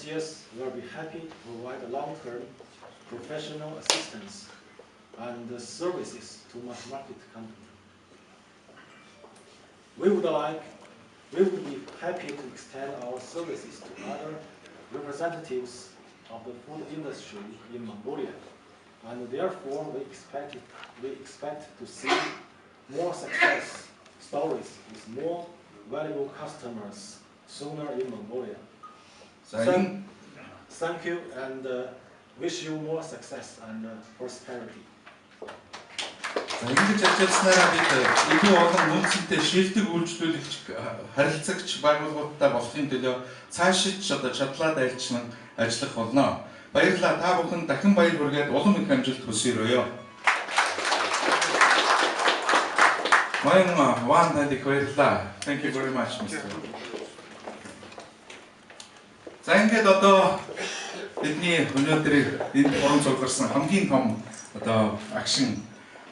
MCS will be happy to provide long-term professional assistance and services to mass market company. We would be happy to extend our services to other representatives of the food industry in Mongolia, and therefore we expect to see more success stories with more valuable customers sooner in Mongolia. Thank you and wish you more success and prosperity. Ингэж ажилласнараа бид илүү олон үнцэнтэй шилдэг үйлчлүүлэгч харилцагч байгууллагуудтай болохын төлөө цаашид чадлаад айлчлан ажиллах болно. Баярлалаа. Та бүхэн дахин баяр хүргээд улам их амжилт хүсье. Баян ван танд баярлалаа. Thank you very much, Mr. За ингээд одоо бидний өнөөдөр энд уран зургарсан хамгийн том одоо акшн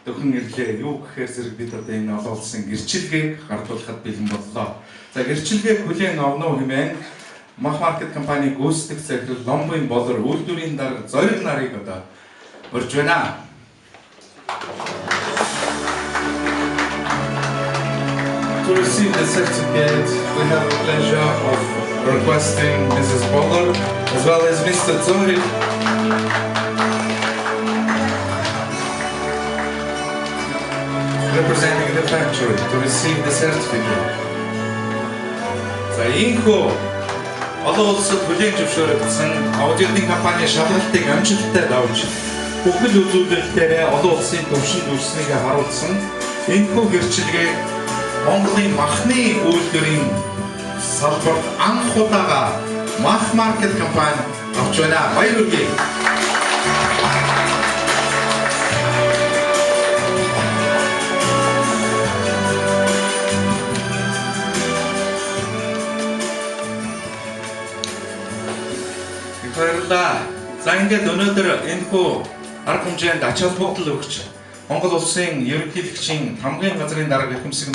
төхөн ирлээ. Юу гэхээр зэрэг бид одоо энэ олон улсын гэрчилгээг гардуулахад бэлэн боллоо. За гэрчилгээг хүлээн авно хэмээн Мах маркет компани гүйцэтгэх захирал Ломбын болор үйлдвэрийн дарга Зориг нарыг одоо урьж байна. To receive the certificate, we have the pleasure of requesting Mrs. Boller as well as Mr. Zorik. Representing the factory to receive the certificate. За инхүү олон улсад хүлээн зөвшөөрөгдсөн аудиотын компани шалгалтыг амжилттай давж бүхэл үзүүлэлтээрээ олон улсын төвшөнд үрснийг харуулсан энэхүү гэрчилгээг Монголын махны үйлдвэрийн салбарт анх удаага Мах маркет компани авч байна. Баяр хүргэе. Баярлалаа. За ингээд өнөөдөр энэхүү арга хэмжээнд ач холбогдол өгч Монгол улсын ерөнхийлөгчийн хамгийн газрын дарга Эрхэмсэг